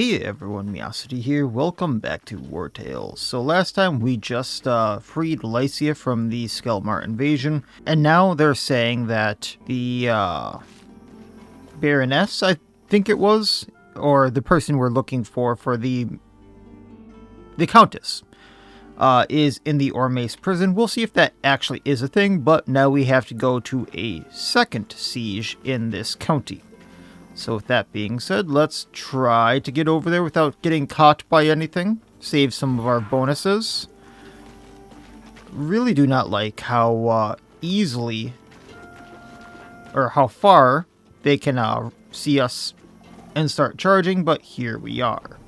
Hey everyone, Miacidae here. Welcome back to Wartales. So last time we just freed Lycia from the Skellmar invasion, and now they're saying that the Baroness, I think it was, or the person we're looking for the Countess, is in the Ormace prison. We'll see if that actually is a thing, but now we have to go to a second siege in this county. So with that being said, let's try to get over there without getting caught by anything. Save some of our bonuses. Really do not like how easily or how far they can see us and start charging, but here we are.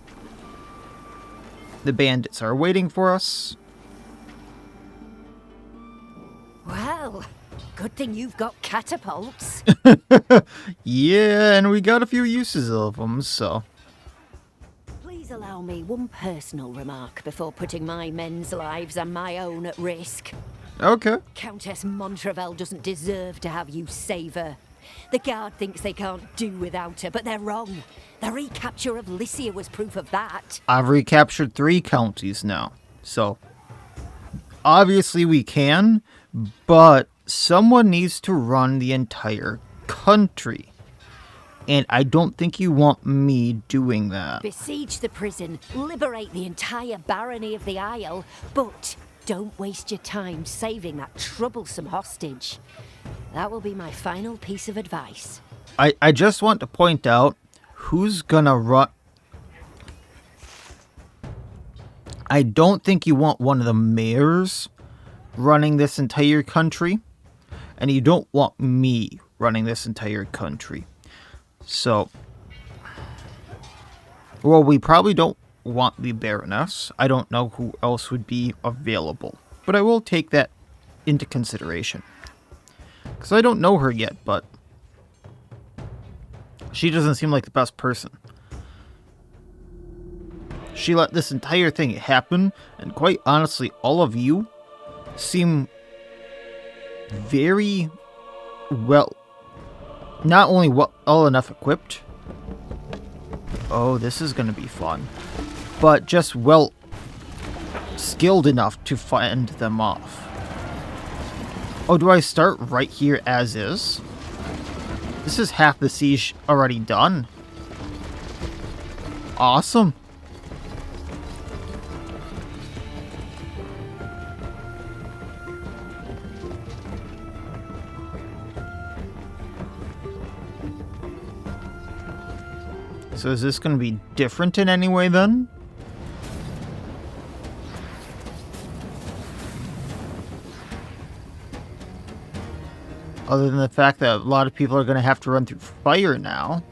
The bandits are waiting for us. Well, good thing you've got catapults. Yeah, and we got a few uses of them, so. Please allow me one personal remark before putting my men's lives and my own at risk. Okay. Countess Montrevel doesn't deserve to have you save her. The guard thinks they can't do without her, but they're wrong. The recapture of Lycia was proof of that. I've recaptured 3 counties now, so obviously we can, but someone needs to run the entire country. And I don't think you want me doing that. Besiege the prison, liberate the entire barony of the Isle, but don't waste your time saving that troublesome hostage. That will be my final piece of advice. I just want to point out who's gonna run. I don't think you want one of the mayors running this entire country. And you don't want me running this entire country. So, well, we probably don't want the Baroness. I don't know who else would be available. But I will take that into consideration. Because I don't know her yet, but she doesn't seem like the best person. She let this entire thing happen, and quite honestly, all of you seem very well, not only well enough equipped. Oh, this is going to be fun. But just well skilled enough to fend them off. Oh, do I start right here as is? This is half the siege already done. Awesome. So is this going to be different in any way then? Other than the fact that a lot of people are going to have to run through fire now.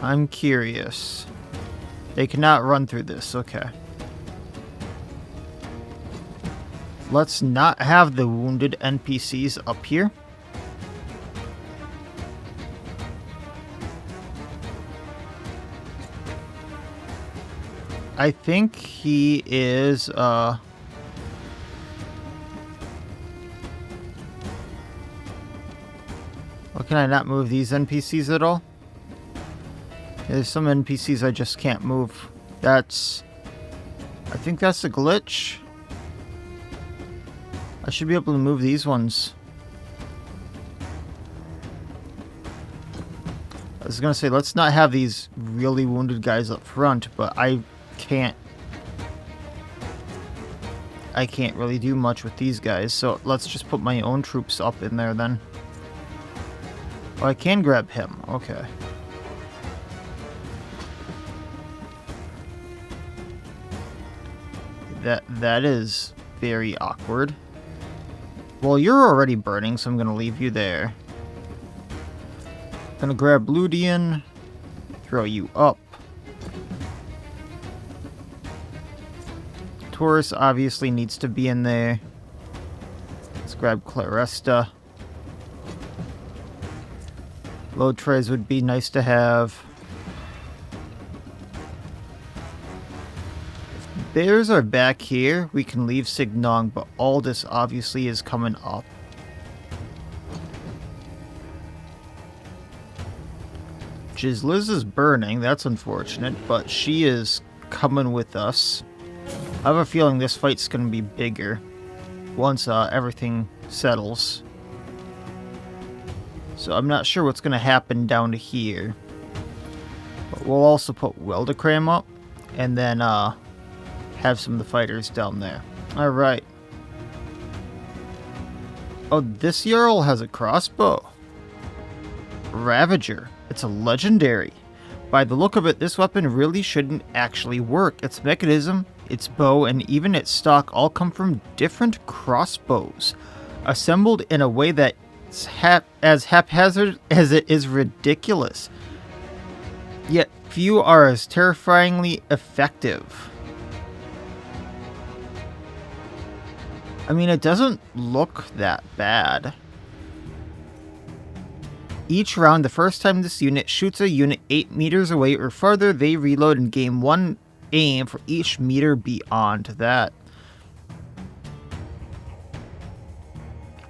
I'm curious. They cannot run through this, okay. Let's not have the wounded NPCs up here. I think he is, Oh, can I not move these NPCs at all? Yeah, there's some NPCs I just can't move. I think that's a glitch. I should be able to move these ones. I was gonna say, let's not have these really wounded guys up front, but I can't really do much with these guys, so let's just put my own troops up in there then. Oh, I can grab him, okay. That is very awkward. Well, you're already burning, so I'm going to leave you there. Gonna grab Ludian, throw you up. Taurus obviously needs to be in there. Let's grab Claresta. Low trays would be nice to have. Bears are back here. We can leave Signong, but all this obviously is coming up. torches. Liz is burning. That's unfortunate, but she is coming with us. I have a feeling this fight's going to be bigger once everything settles. So I'm not sure what's going to happen down to here. But we'll also put Weldacram up and then have some of the fighters down there. Alright. Oh, this Jarl has a crossbow. Ravager. It's a legendary. By the look of it, this weapon really shouldn't actually work. Its mechanism, its bow, and even its stock all come from different crossbows, assembled in a way that's as haphazard as it is ridiculous. Yet few are as terrifyingly effective. I mean, it doesn't look that bad. Each round, the first time this unit shoots a unit 8 meters away or farther, they reload and gain 1 aim for each meter beyond that.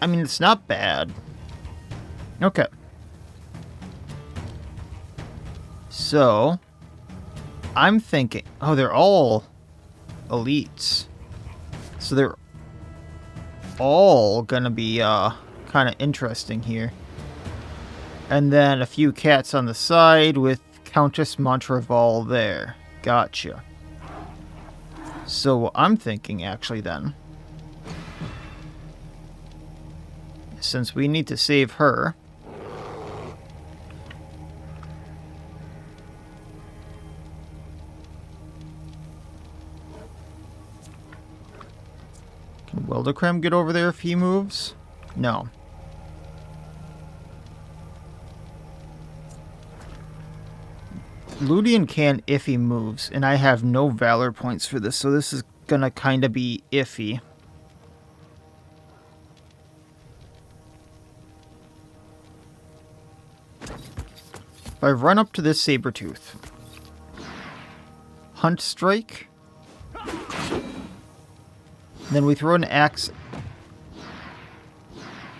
I mean, it's not bad. Okay. So, I'm thinking... Oh, they're all elites. So they're all gonna be kind of interesting here. And then a few cats on the side with Countess Montreval there. Gotcha. So what I'm thinking actually then, since we need to save her, can Weldacram get over there if he moves? No. Ludian can if he moves, and I have no valor points for this, so this is gonna kinda be iffy. If I run up to this Sabertooth, Hunt Strike, then we throw an axe.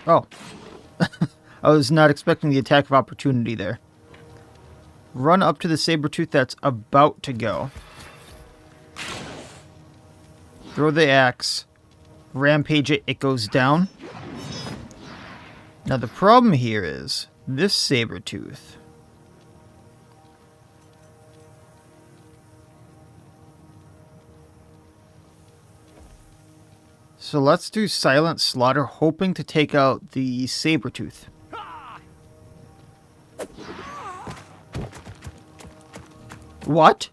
Oh. I was not expecting the attack of opportunity there. Run up to the Sabertooth that's about to go. Throw the axe. Rampage it, it goes down. Now the problem here is this Sabertooth. So let's do Silent Slaughter, hoping to take out the Sabertooth. What?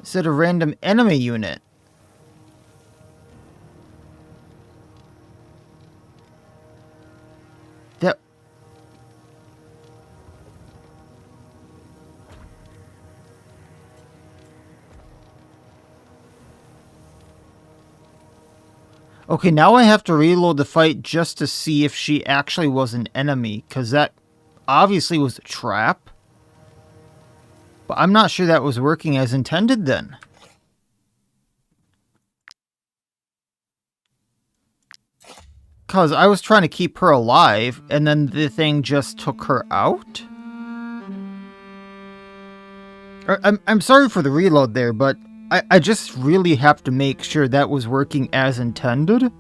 It said a random enemy unit. That... Okay, now I have to reload the fight just to see if she actually was an enemy, because that obviously was a trap. But I'm not sure that was working as intended then. Because I was trying to keep her alive, and then the thing just took her out? I'm sorry for the reload there, but I just really have to make sure that was working as intended.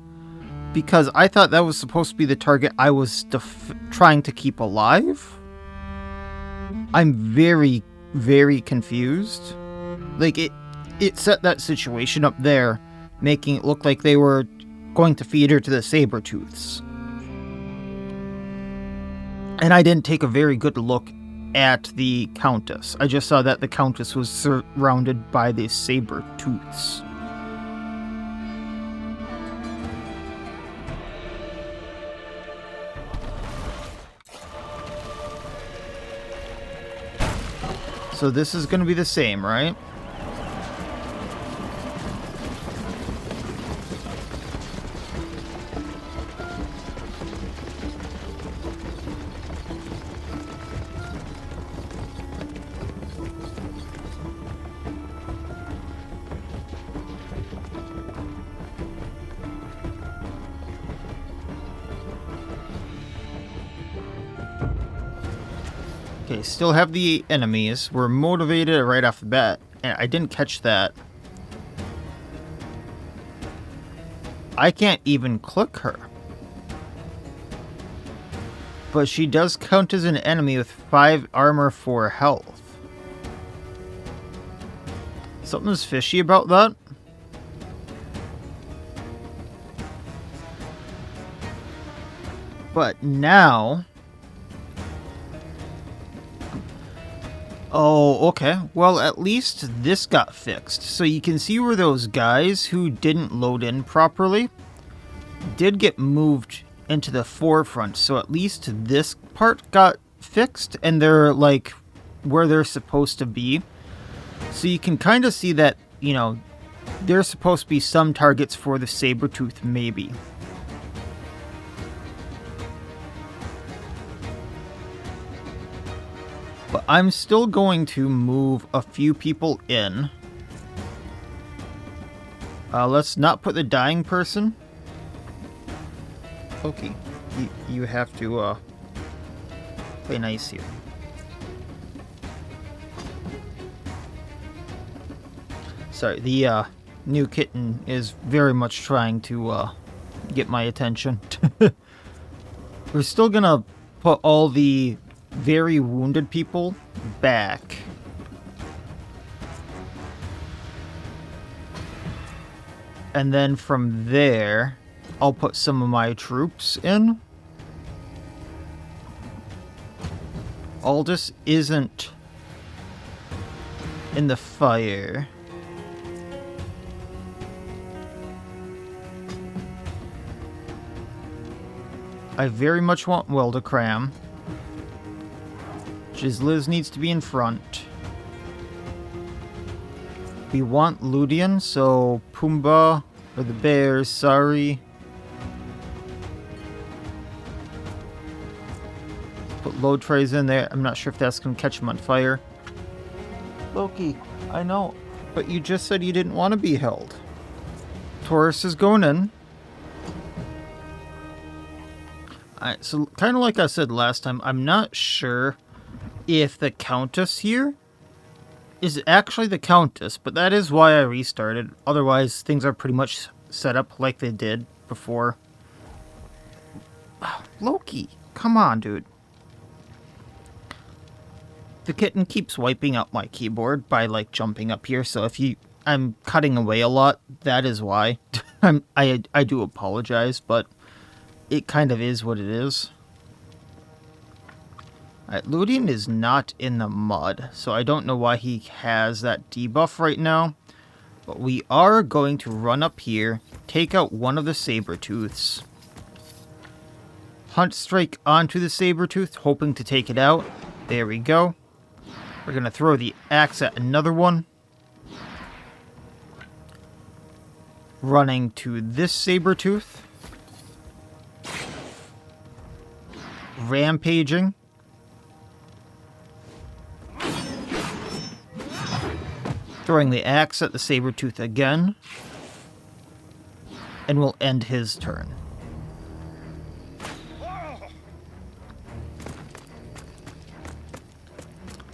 Because I thought that was supposed to be the target I was trying to keep alive. I'm very confused. Like, it set that situation up there, making it look like they were going to feed her to the Sabertooths. And I didn't take a very good look at the Countess. I just saw that the Countess was surrounded by the Sabertooths. So this is going to be the same, right? Okay, still have the enemies. We're motivated right off the bat. And I didn't catch that. I can't even click her. But she does count as an enemy with 5 armor, 4 health. Something's fishy about that. But now... Oh, okay. Well, at least this got fixed. So you can see where those guys who didn't load in properly did get moved into the forefront. So at least this part got fixed and they're like where they're supposed to be. So you can kind of see that, you know, there's supposed to be some targets for the Sabertooth maybe. But I'm still going to move a few people in. Let's not put the dying person. Okay, you have to play nice here. Sorry, the new kitten is very much trying to get my attention. We're still gonna put all the very wounded people back. And then from there, I'll put some of my troops in. Aldous isn't in the fire. I very much want Will to cram. Liz needs to be in front. We want Ludian, so Pumbaa, or the bears, sorry. Put load trays in there. I'm not sure if that's going to catch him on fire. Loki, I know, but you just said you didn't want to be held. Taurus is going in. Alright, so kind of like I said last time, I'm not sure if the Countess here is actually the Countess, but that is why I restarted. Otherwise, things are pretty much set up like they did before. Loki, come on, dude. The kitten keeps wiping out my keyboard by, like, jumping up here, so if I'm cutting away a lot, that is why. I do apologize, but it kind of is what it is. Alright, Ludian is not in the mud, so I don't know why he has that debuff right now. But we are going to run up here, take out one of the Sabertooths. Hunt strike onto the Sabertooth, hoping to take it out. There we go. We're going to throw the axe at another one. Running to this Sabertooth. Rampaging. Throwing the axe at the Sabertooth again. And we'll end his turn.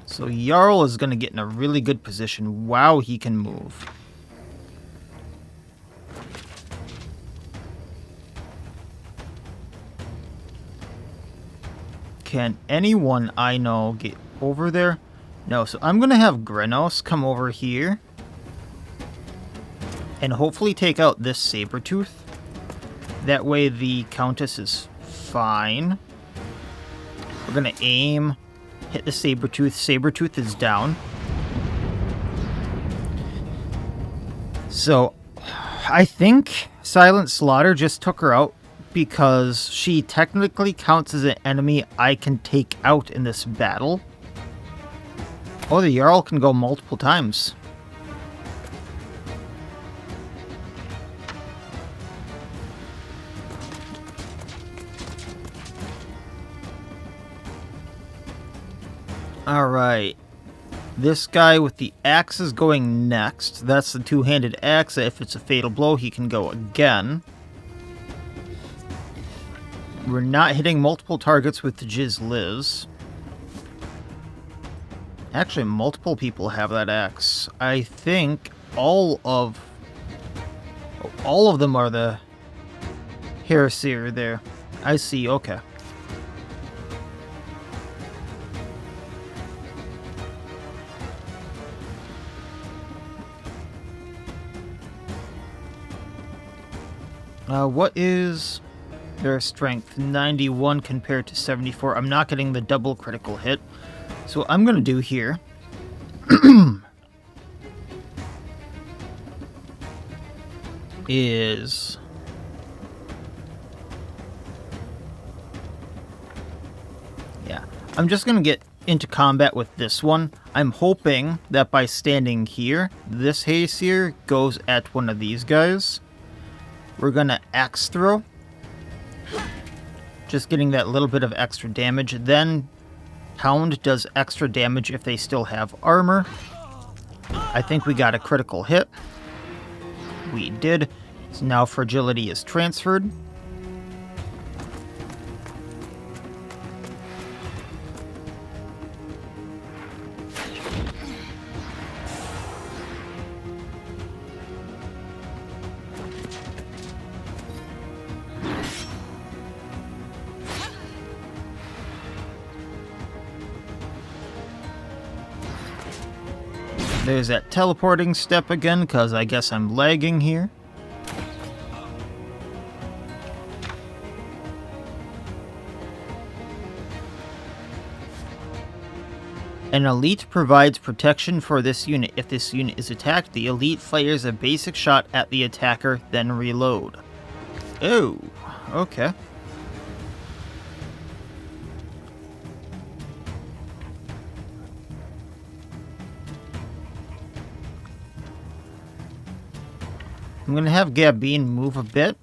So Jarl is going to get in a really good position. Wow, he can move. Can anyone I know get over there? No, so I'm going to have Grenos come over here. And hopefully take out this Sabertooth. That way the Countess is fine. We're going to aim, hit the Sabertooth. Sabertooth is down. So, I think Silent Slaughter just took her out because she technically counts as an enemy I can take out in this battle. Oh, the Jarl can go multiple times. Alright. This guy with the axe is going next. That's the two-handed axe. If it's a fatal blow, he can go again. We're not hitting multiple targets with the Liz. Actually, multiple people have that axe. I think all of them are the Hairseer there. I see, okay. What is their strength? 91 compared to 74. I'm not getting the double critical hit. So what I'm going to do here is... yeah, I'm just going to get into combat with this one. I'm hoping that by standing here, this Hairseer goes at one of these guys. We're going to axe throw. Just getting that little bit of extra damage. Then Pound does extra damage if they still have armor. I think we got a critical hit. We did. So now fragility is transferred. There's that teleporting step again, because I guess I'm lagging here. An elite provides protection for this unit. If this unit is attacked, the elite fires a basic shot at the attacker, then reload. Oh, okay. I'm going to have Gabine move a bit.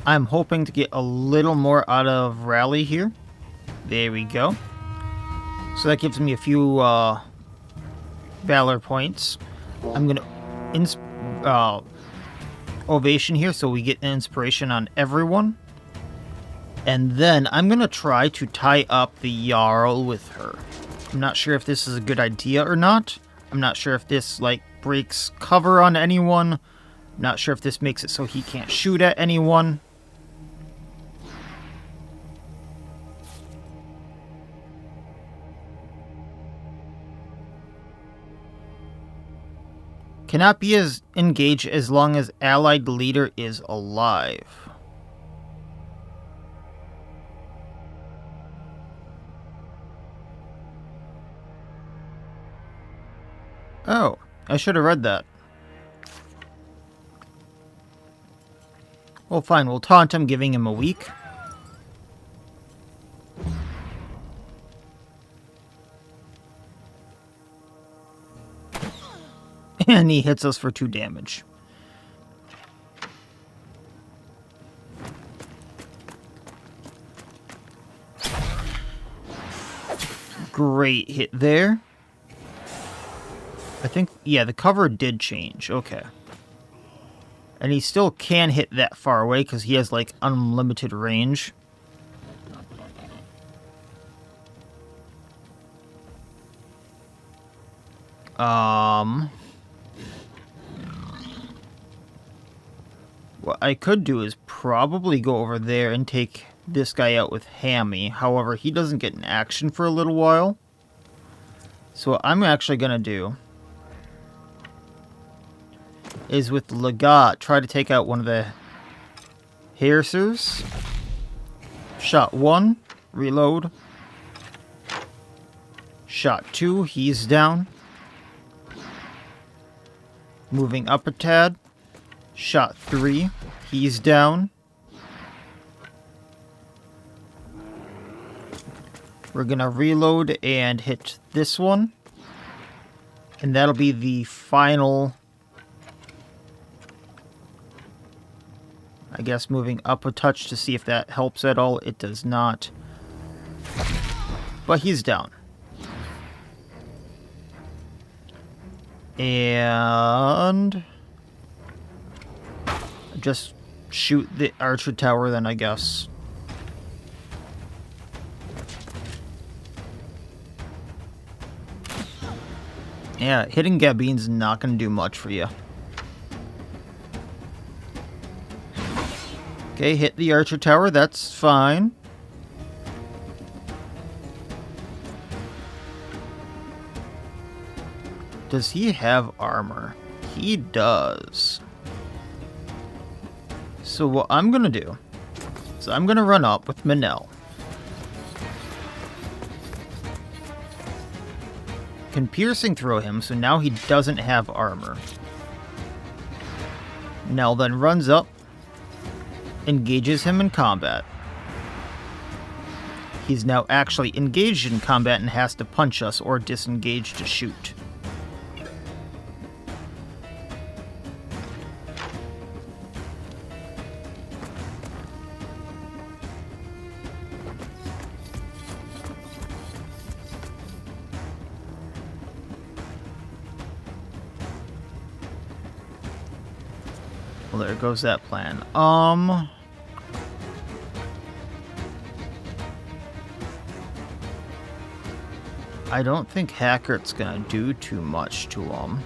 I'm hoping to get a little more out of Rally here. There we go. So that gives me a few Valor points. I'm going to Ovation here so we get inspiration on everyone. And then I'm going to try to tie up the Jarl with her. I'm not sure if this is a good idea or not. I'm not sure if this, like, breaks cover on anyone. Not sure if this makes it so he can't shoot at anyone. Cannot be as engaged as long as allied leader is alive. Oh, I should have read that. Well, fine. We'll taunt him, giving him a week. And he hits us for 2 damage. Great hit there. I think, yeah, the cover did change. Okay. And he still can hit that far away because he has, like, unlimited range. What I could do is probably go over there and take this guy out with Hammy. However, he doesn't get an action for a little while. So what I'm actually going to do is with Legat, try to take out one of the Hairseers. Shot 1, reload. Shot 2, he's down. Moving up a tad. Shot 3, he's down. We're gonna reload and hit this one. And that'll be the final... I guess moving up a touch to see if that helps at all. It does not. But he's down. And... just shoot the archer tower then, I guess. Yeah, hitting Gabine's not going to do much for you. Okay, hit the archer tower. That's fine. Does he have armor? He does. So what I'm going to do is I'm going to run up with Manel. Can piercing throw him, so now he doesn't have armor. Nell then runs up, engages him in combat. He's now actually engaged in combat and has to punch us or disengage to shoot. Well, there goes that plan. I don't think Hackert's gonna do too much to him.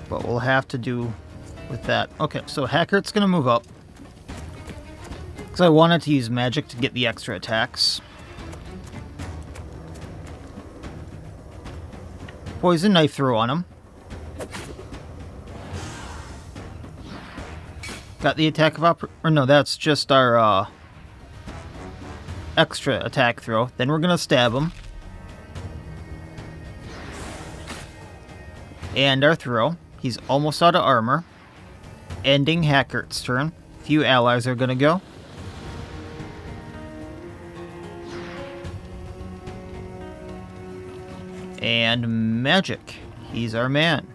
But we'll have to do with that. Okay, so Hackert's gonna move up. Because I wanted to use magic to get the extra attacks. Poison knife throw on him. Got the attack of or no, that's just our extra attack throw. Then we're gonna stab him. And our throw. He's almost out of armor. Ending Hackert's turn. Few allies are gonna go. And magic. He's our man.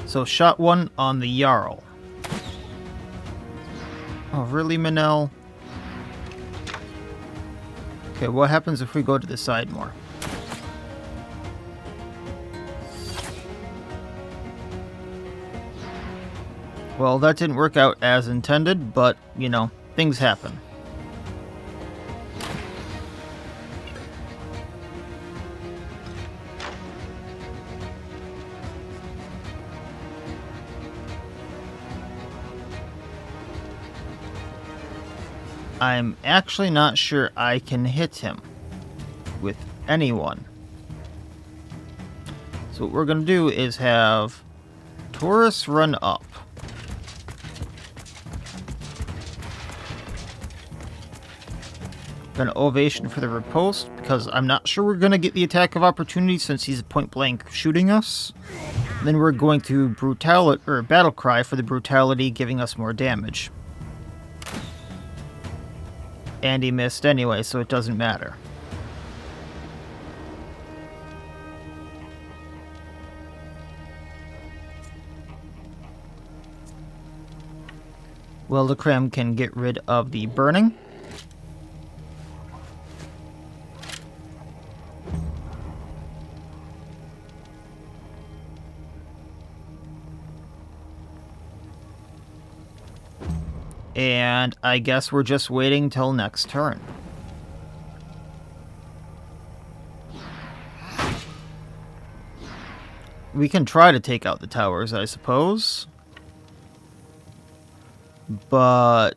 So shot one on the Jarl. Oh, really, Manel? Okay, what happens if we go to the side more? Well, that didn't work out as intended, but, you know, things happen. I'm actually not sure I can hit him with anyone. So what we're going to do is have Taurus run up. An ovation for the riposte, because I'm not sure we're going to get the attack of opportunity since he's point blank shooting us. Then we're going to battle cry for the brutality, giving us more damage. And he missed anyway, so it doesn't matter. Weldicram can get rid of the burning. And I guess we're just waiting till next turn. We can try to take out the towers, I suppose. But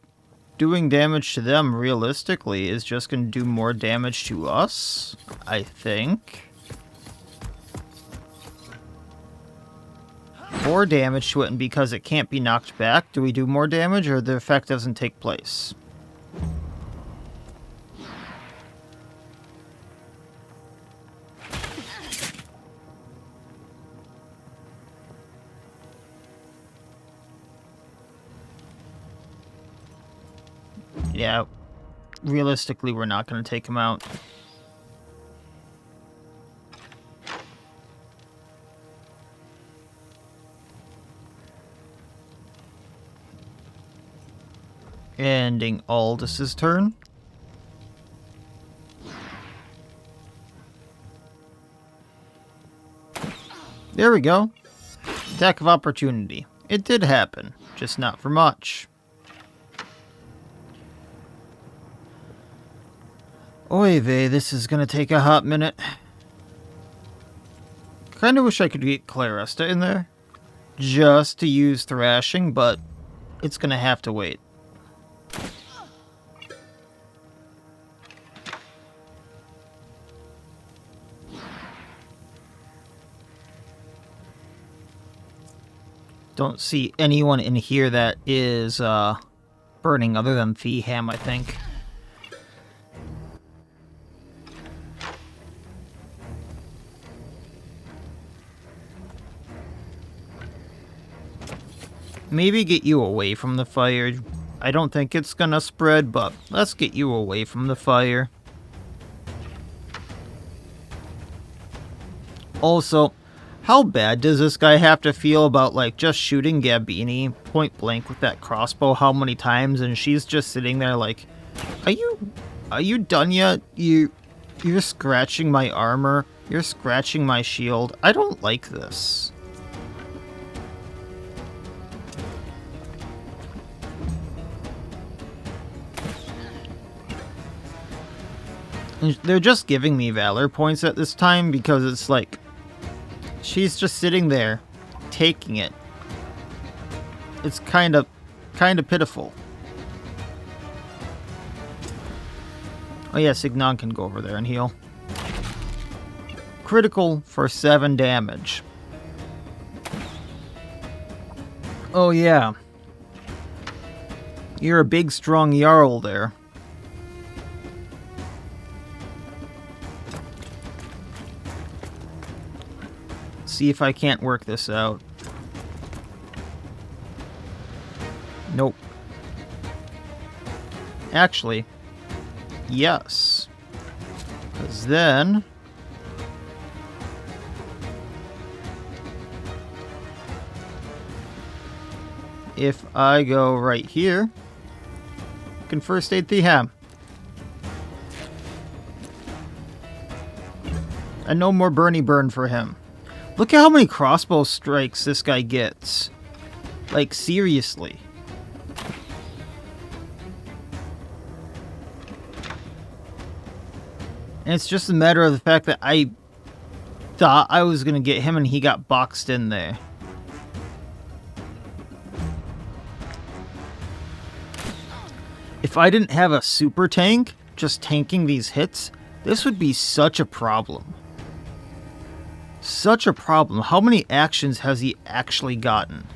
doing damage to them realistically is just going to do more damage to us, I think. More damage to it, and because it can't be knocked back, do we do more damage or the effect doesn't take place? Yeah, realistically we're not going to take him out. Ending Aldous' turn. There we go. Attack of opportunity. It did happen, just not for much. Oy vey, this is gonna take a hot minute. Kinda wish I could get Claresta in there, just to use thrashing, but it's gonna have to wait. Don't see anyone in here that is burning other than Feeham, I think. Maybe get you away from the fire. I don't think it's gonna spread, but let's get you away from the fire. Also, how bad does this guy have to feel about, like, just shooting Gabini point blank with that crossbow how many times, and she's just sitting there like, are you done yet? You're scratching my armor. You're scratching my shield. I don't like this. And they're just giving me valor points at this time because it's like, she's just sitting there, taking it. It's kind of pitiful. Oh yeah, Signon can go over there and heal. Critical for 7 damage. Oh yeah. You're a big, strong Jarl there. See if I can't work this out. Nope. Actually, yes. Because then... if I go right here, I can first aid Feeham. And no more Burny Burn for him. Look at how many crossbow strikes this guy gets. Like, seriously. And it's just a matter of the fact that I thought I was going to get him and he got boxed in there. If I didn't have a super tank just tanking these hits, this would be such a problem. Such a problem. How many actions has he actually gotten?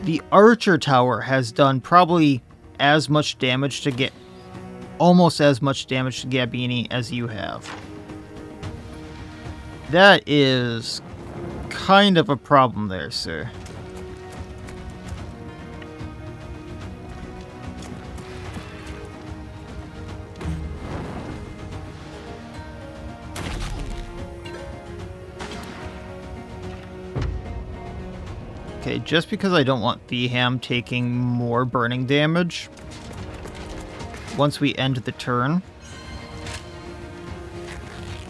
The Archer Tower has done probably as much damage to get... almost as much damage to Gabini as you have. That is kind of a problem there, sir. Okay, just because I don't want Feeham taking more burning damage once we end the turn,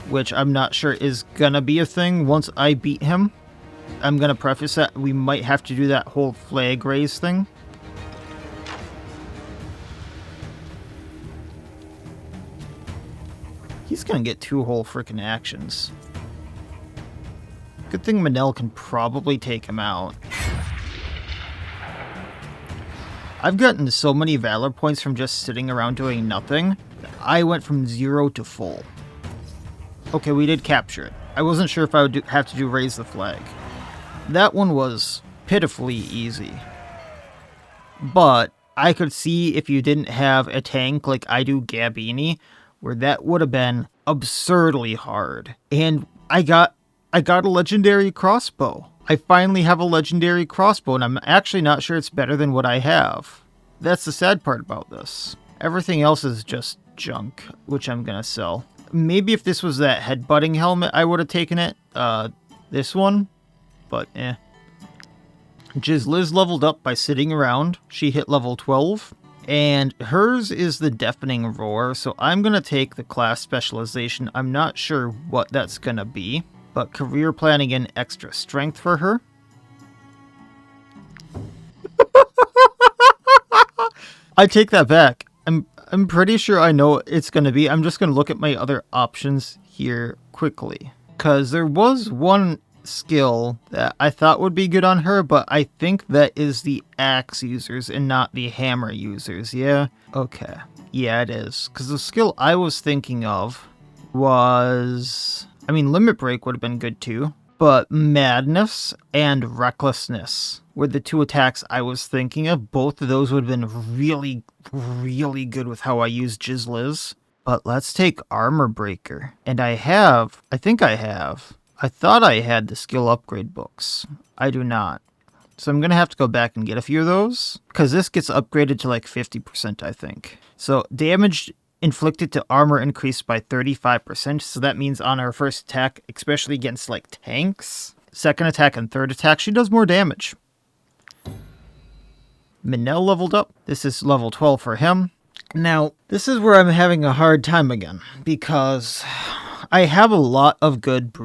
which I'm not sure is gonna be a thing once I beat him. I'm gonna preface that we might have to do that whole flag raise thing. He's gonna get 2 whole frickin' actions. Good thing Manel can probably take him out. I've gotten so many valor points from just sitting around doing nothing. I went from 0 to full. Okay, we did capture it. I wasn't sure if I would have to do raise the flag. That one was pitifully easy. But I could see if you didn't have a tank like I do Gabini, where that would have been absurdly hard. And I got a legendary crossbow. I finally have a legendary crossbow, and I'm actually not sure it's better than what I have. That's the sad part about this. Everything else is just junk, which I'm gonna sell. Maybe if this was that headbutting helmet, I would have taken it. This one. But, Liz leveled up by sitting around. She hit level 12. And hers is the deafening roar, so I'm going to take the class specialization. I'm not sure what that's going to be, but career planning and extra strength for her. I take that back. I'm pretty sure I know what it's going to be. I'm just going to look at my other options here quickly. Because there was one skill that I thought would be good on her, but I think that is the axe users and not the hammer users, yeah? Okay. Yeah, it is. Because the skill I was thinking of was... I mean, Limit Break would have been good too, but Madness and Recklessness were the two attacks I was thinking of. Both of those would have been really, really good with how I use Jizzliz. But let's take Armor Breaker. And I thought I had the skill upgrade books. I do not. So I'm going to have to go back and get a few of those. Because this gets upgraded to like 50%, I think. So damage inflicted to armor increased by 35%. So that means on her first attack, especially against like tanks, second attack and third attack, she does more damage. Minel leveled up. This is level 12 for him. Now, this is where I'm having a hard time again. Because I have a lot of good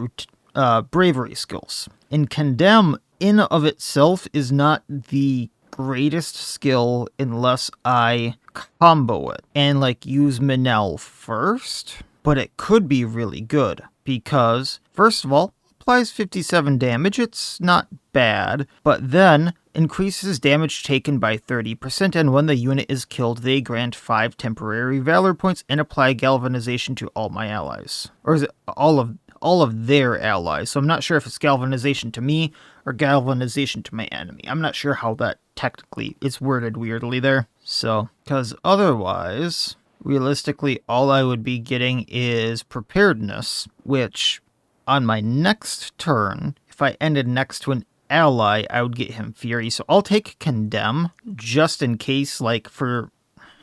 bravery skills. And Condemn in of itself is not the greatest skill unless I combo it and like use Minel first. But it could be really good because, first of all, applies 57 damage. It's not bad, but then increases damage taken by 30%, and when the unit is killed, they grant 5 temporary valor points and apply galvanization to all my allies. Or is it all of their allies? So I'm not sure if it's galvanization to me or galvanization to my enemy. I'm not sure how that technically is worded weirdly there. So, because otherwise, realistically, all I would be getting is preparedness, which on my next turn, if I ended next to an ally, I would get him Fury. So I'll take Condemn just in case, like, for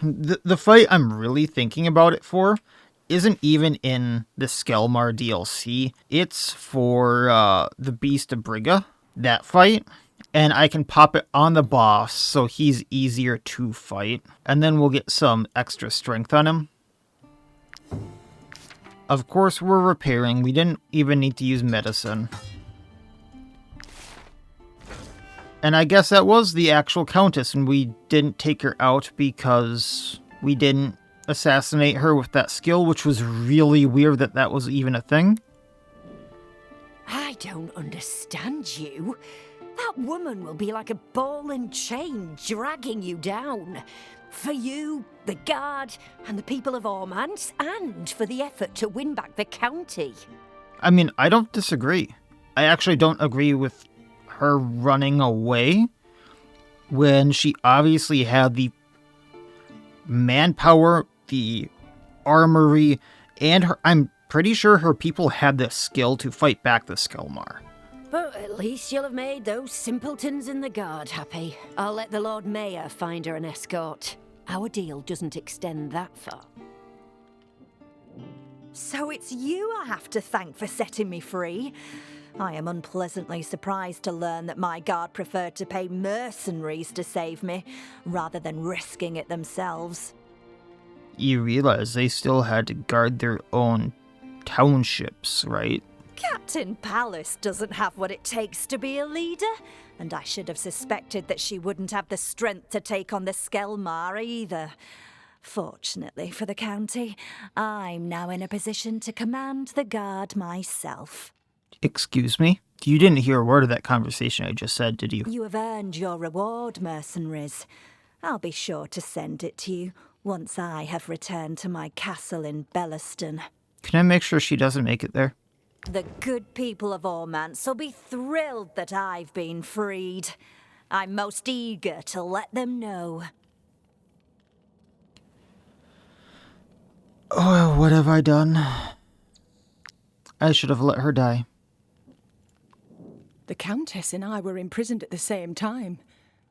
the fight I'm really thinking about it for isn't even in the Skellmar DLC. It's for the Beast of Briga, that fight. And I can pop it on the boss so he's easier to fight. And then we'll get some extra strength on him. Of course, we're repairing. We didn't even need to use medicine. And I guess that was the actual Countess, and we didn't take her out because we didn't assassinate her with that skill, which was really weird that that was even a thing. I don't understand you. That woman will be like a ball and chain dragging you down. For you, the guard, and the people of Ormance, and for the effort to win back the county. I mean, I don't disagree. I actually don't agree with her running away when she obviously had the manpower, the armory, and I'm pretty sure her people had the skill to fight back the Skellmar. But at least you'll have made those simpletons in the guard happy. I'll let the Lord Mayor find her an escort. Our deal doesn't extend that far. So it's you I have to thank for setting me free. I am unpleasantly surprised to learn that my guard preferred to pay mercenaries to save me, rather than risking it themselves. You realize they still had to guard their own townships, right? Captain Palace doesn't have what it takes to be a leader, and I should have suspected that she wouldn't have the strength to take on the Skellmar either. Fortunately for the county, I'm now in a position to command the guard myself. Excuse me? You didn't hear a word of that conversation I just said, did you? You have earned your reward, mercenaries. I'll be sure to send it to you once I have returned to my castle in Bellaston. Can I make sure she doesn't make it there? The good people of Ormance will be thrilled that I've been freed. I'm most eager to let them know. Oh, what have I done? I should have let her die. The Countess and I were imprisoned at the same time.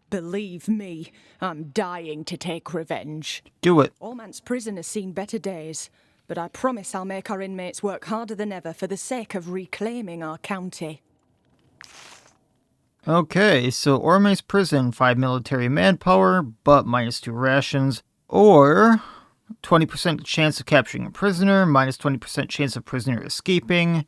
Believe me, I'm dying to take revenge. Do it. Ormance prison has seen better days, but I promise I'll make our inmates work harder than ever for the sake of reclaiming our county. Okay, so Orme's prison, 5 military manpower, but -2 rations, or 20% chance of capturing a prisoner, -20% chance of prisoner escaping,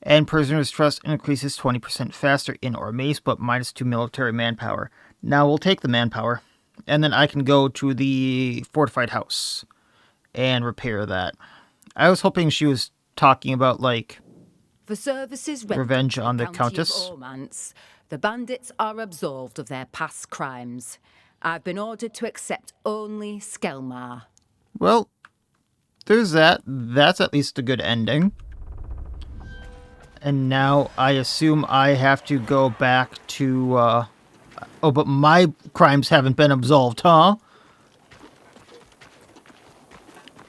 and prisoner's trust increases 20% faster in Orme's, but -2 military manpower. Now we'll take the manpower, and then I can go to the fortified house and repair that. I was hoping she was talking about, like, For services revenge on the County Countess. of Ormance, the bandits are absolved of their past crimes. I've been ordered to accept only Skellmar. Well, there's that. That's at least a good ending. And now I assume I have to go back to, oh, but my crimes haven't been absolved, huh?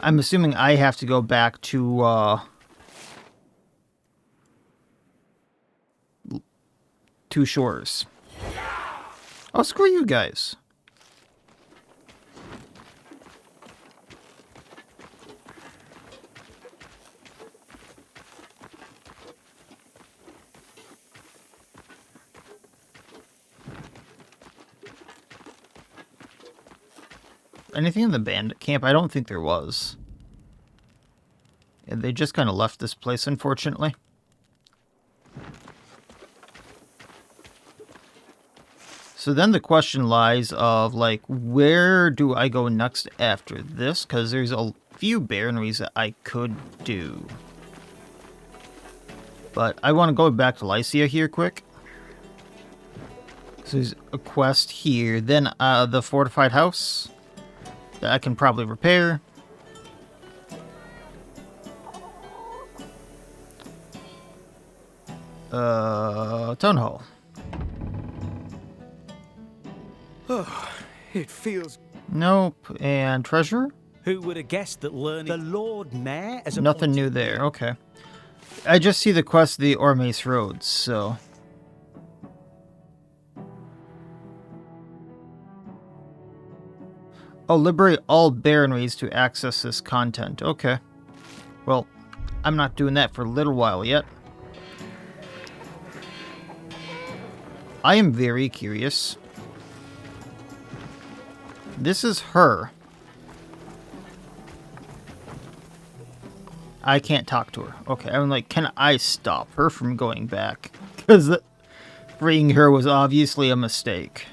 I'm assuming I have to go back to, Two Shores. Oh, screw you guys. Anything in the bandit camp? I don't think there was. Yeah, they just kind of left this place, unfortunately. So then the question lies of, like, where do I go next after this? Because there's a few baronries that I could do. But I want to go back to Lycia here quick. So there's a quest here. Then the fortified house that I can probably repair. Town hall. Oh, it feels... Nope. And treasure? Who would have guessed that learning the Lord Mayor as a... Nothing new there. Okay. I just see the quest of the Orme's Roads, so... Oh, liberate all baronries to access this content. Okay. Well, I'm not doing that for a little while yet. I am very curious. This is her. I can't talk to her. Okay, I'm like, can I stop her from going back? Because freeing her was obviously a mistake.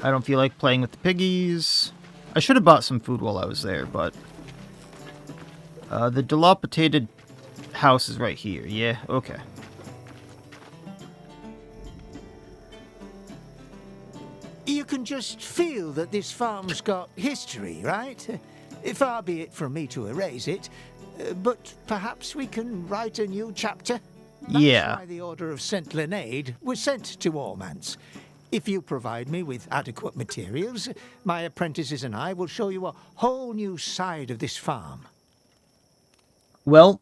I don't feel like playing with the piggies. I should have bought some food while I was there, but... the dilapidated house is right here. Yeah, okay. You can just feel that this farm's got history, right? Far be it from me to erase it, but perhaps we can write a new chapter? Yeah. That's why the Order of St. Leonard was sent to Ormance. If you provide me with adequate materials, my apprentices and I will show you a whole new side of this farm. Well,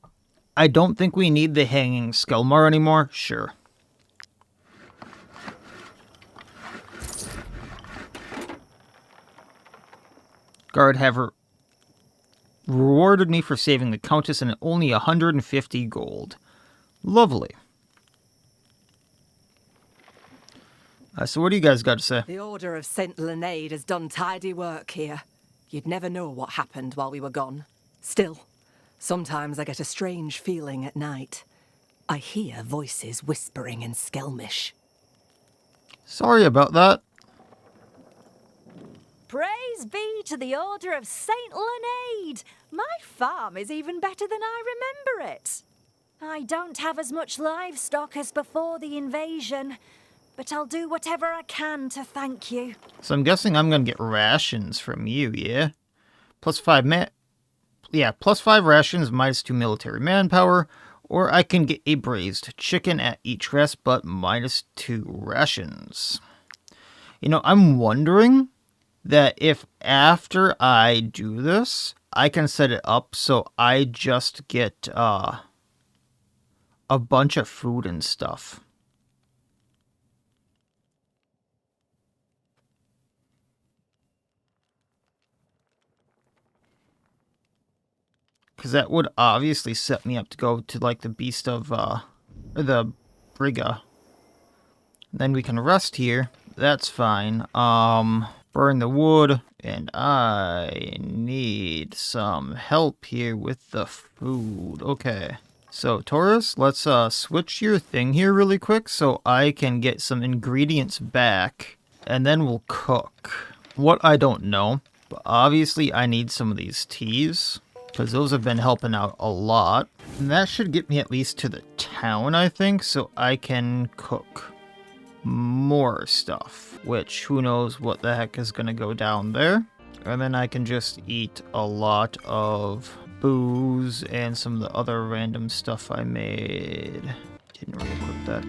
I don't think we need the hanging Skellmar anymore. Sure. Guard have rewarded me for saving the Countess and only 150 gold. Lovely. So what do you guys got to say? The Order of St. Leonard has done tidy work here. You'd never know what happened while we were gone. Still, sometimes I get a strange feeling at night. I hear voices whispering in Skellmish. Sorry about that. Praise be to the Order of St. Leonard! My farm is even better than I remember it. I don't have as much livestock as before the invasion, but I'll do whatever I can to thank you. So I'm guessing I'm going to get rations from you, yeah? Plus 5 plus 5 rations, -2 military manpower, or I can get a braised chicken at each rest, but -2 rations. You know, I'm wondering that if after I do this, I can set it up so I just get a bunch of food and stuff. Because that would obviously set me up to go to, like, the Beast of or the Briga. Then we can rest here. That's fine. Burn the wood. And I need some help here with the food. Okay. So, Taurus, let's switch your thing here really quick so I can get some ingredients back. And then we'll cook. What I don't know. But obviously I need some of these teas. Because those have been helping out a lot. And that should get me at least to the town, I think. So I can cook more stuff. Which, who knows what the heck is going to go down there. And then I can just eat a lot of booze and some of the other random stuff I made. Didn't really equip that.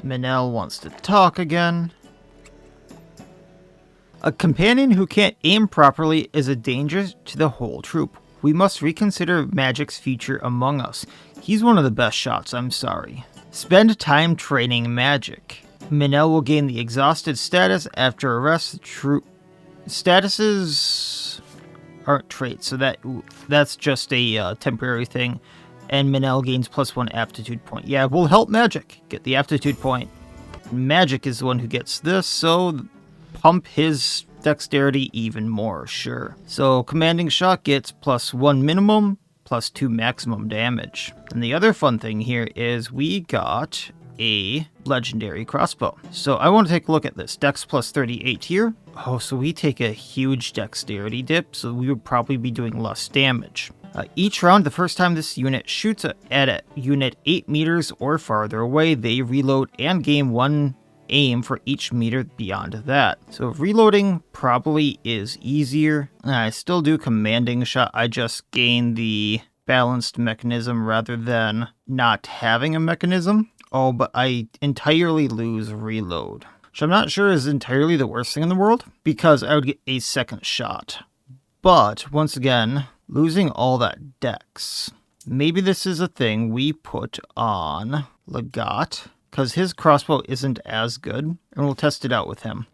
Manel wants to talk again. A companion who can't aim properly is a danger to the whole troop. We must reconsider Magic's future among us. He's one of the best shots, I'm sorry. Spend time training Magic. Manel will gain the exhausted status after a rest. Statuses aren't traits, so that's just a temporary thing. And Manel gains +1 aptitude point. Yeah, we'll help Magic get the aptitude point. Magic is the one who gets this, so pump his dexterity even more, sure. So commanding shot gets +1 minimum, +2 maximum damage. And the other fun thing here is we got a legendary crossbow. So I want to take a look at this. Dex +38 here. Oh, so we take a huge dexterity dip, so we would probably be doing less damage. Each round, the first time this unit shoots at a unit 8 meters or farther away, they reload and gain 1 aim for each meter beyond that. So reloading probably is easier. I still do commanding shot. I just gain the balanced mechanism rather than not having a mechanism. Oh, but I entirely lose reload, which I'm not sure is entirely the worst thing in the world, because I would get a second shot. But, once again, losing all that dex. Maybe this is a thing we put on Legat, because his crossbow isn't as good, and we'll test it out with him.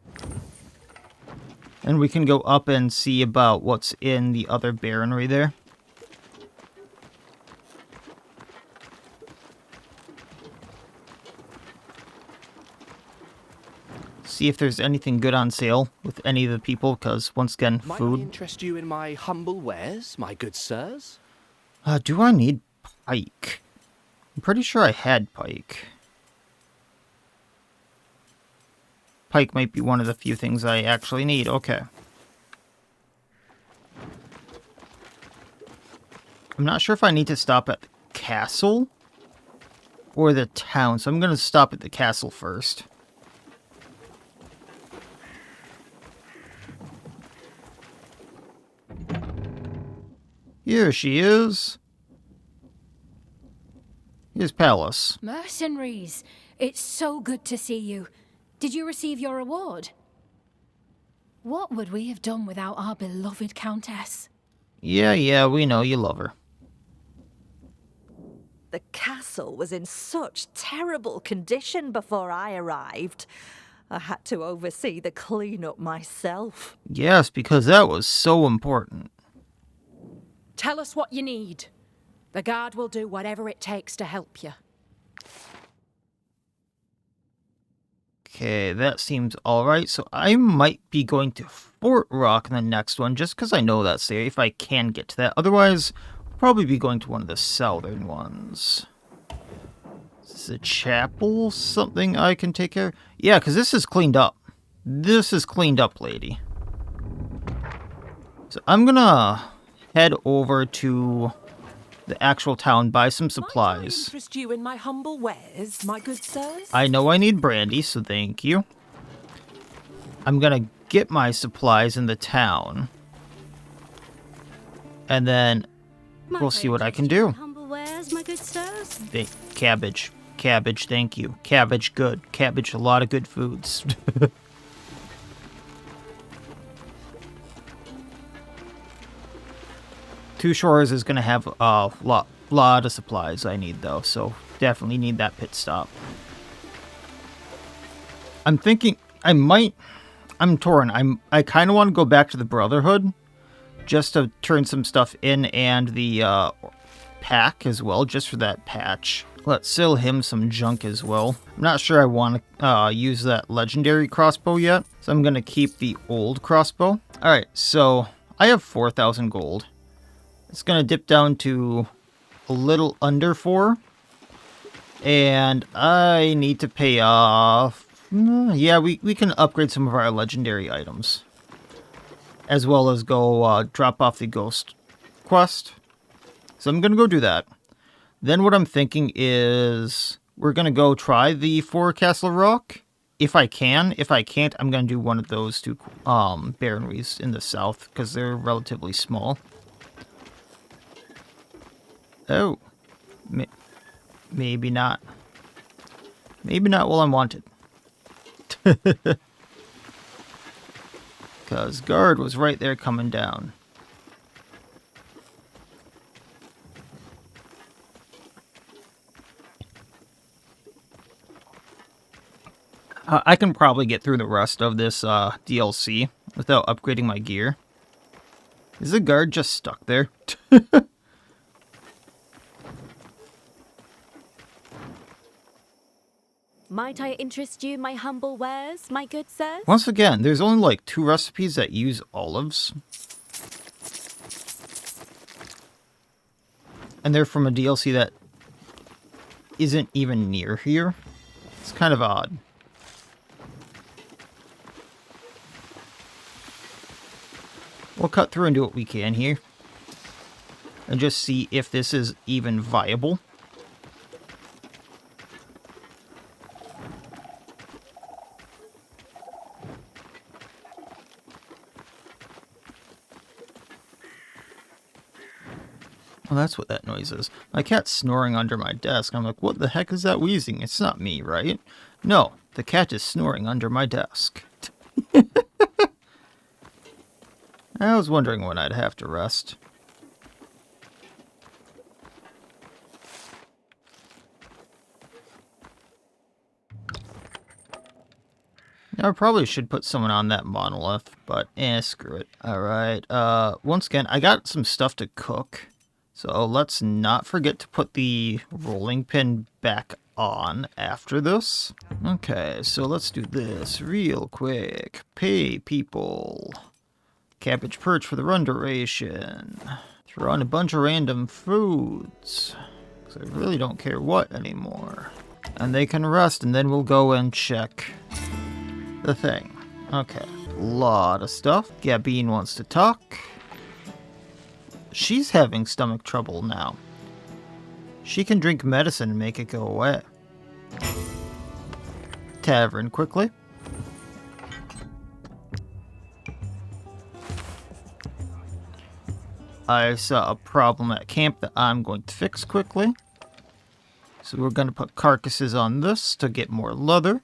And we can go up and see about what's in the other baronry there. See if there's anything good on sale with any of the people, because once again, Might food. I interest you in my humble wares, my good sirs? Do I need pike? I'm pretty sure I had pike. Pike might be one of the few things I actually need. Okay. I'm not sure if I need to stop at the castle or the town, so I'm going to stop at the castle first. Here she is. Here's Palace. Mercenaries, it's so good to see you. Did you receive your reward? What would we have done without our beloved Countess? Yeah, we know you love her. The castle was in such terrible condition before I arrived. I had to oversee the cleanup myself. Yes, because that was so important. Tell us what you need. The guard will do whatever it takes to help you. Okay, that seems alright. So I might be going to Fort Rock in the next one, just because I know that's there, if I can get to that. Otherwise, I'll probably be going to one of the southern ones. Is this a chapel? Something I can take care of? Yeah, because this is cleaned up. This is cleaned up, lady. So I'm gonna head over to the actual town, buy some supplies. Might I interest you in my humble wares, my good sirs? I know I need brandy, so thank you. I'm gonna get my supplies in the town. And then we'll see what I can do. Humble wares, my good sirs. Cabbage. Cabbage, thank you. Cabbage, good. Cabbage, a lot of good foods. Two Shores is going to have a lot of supplies I need, though, so definitely need that pit stop. I'm thinking I'm torn. I kind of want to go back to the Brotherhood, just to turn some stuff in, and the pack as well, just for that patch. Let's sell him some junk as well. I'm not sure I want to use that legendary crossbow yet, so I'm going to keep the old crossbow. Alright, so I have 4,000 gold. It's going to dip down to a little under 4. And I need to pay off... yeah, we can upgrade some of our legendary items. As well as go drop off the ghost quest. So I'm going to go do that. Then what I'm thinking is we're going to go try the Forecastle Rock. If I can. If I can't, I'm going to do one of those two baronries in the south, because they're relatively small. Oh. Maybe not. Maybe not while I'm wanted. Because guard was right there coming down. I can probably get through the rest of this DLC without upgrading my gear. Is the guard just stuck there? Might I interest you, my humble wares, my good sirs? Once again, there's only like 2 recipes that use olives. And they're from a DLC that isn't even near here. It's kind of odd. We'll cut through and do what we can here. And just see if this is even viable. Well, that's what that noise is. My cat's snoring under my desk. I'm like, what the heck is that wheezing? It's not me, right? No, the cat is snoring under my desk. I was wondering when I'd have to rest. Now, I probably should put someone on that monolith, but screw it. Alright, once again, I got some stuff to cook. So let's not forget to put the rolling pin back on after this. Okay, so let's do this real quick. Pay people. Cabbage perch for the run duration. Throw on a bunch of random foods. Because I really don't care what anymore. And they can rest, and then we'll go and check the thing. Okay, lot of stuff. Gabine wants to talk. She's having stomach trouble now. She can drink medicine and make it go away. Tavern quickly. I saw a problem at camp that I'm going to fix quickly. So we're going to put carcasses on this to get more leather.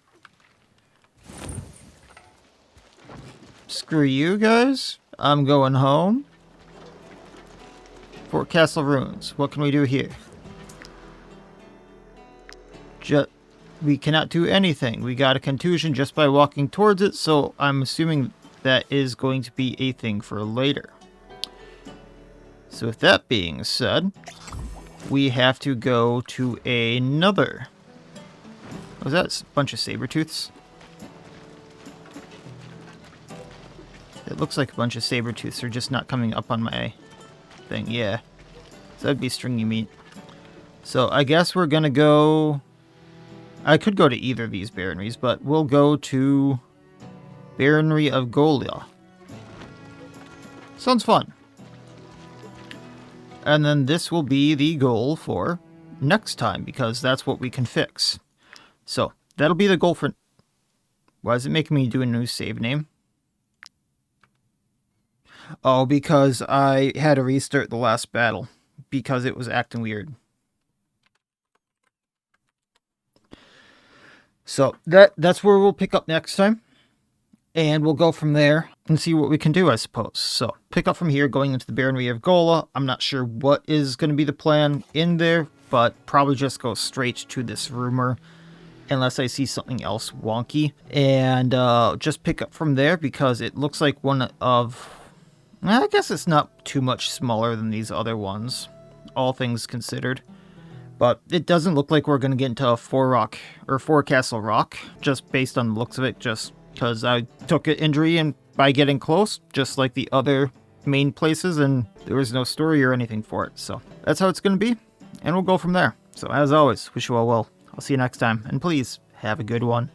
Screw you guys. I'm going home. Forecastle Ruins. What can we do here? We cannot do anything. We got a contusion just by walking towards it, so I'm assuming that is going to be a thing for later. So with that being said, we have to go to another... Was that a bunch of saber-tooths? It looks like a bunch of saber-tooths. They're just not coming up on my thing. Yeah. So that'd be stringy meat. So I guess we're gonna go... I could go to either of these baronries, but we'll go to Baronry of Golia. Sounds fun. And then this will be the goal for next time, because that's what we can fix. So that'll be the goal for... Why is it making me do a new save name? Oh, because I had to restart the last battle. Because it was acting weird. So that's where we'll pick up next time. And we'll go from there and see what we can do, I suppose. So, pick up from here, going into the Baronry of Gola. I'm not sure what is going to be the plan in there, but probably just go straight to this rumor. Unless I see something else wonky. And just pick up from there, because it looks like one of I guess it's not too much smaller than these other ones, all things considered. But it doesn't look like we're going to get into a four castle rock, just based on the looks of it, just because I took an injury and by getting close, just like the other main places, and there was no story or anything for it. So that's how it's going to be, and we'll go from there. So as always, wish you all well. I'll see you next time, and please, have a good one.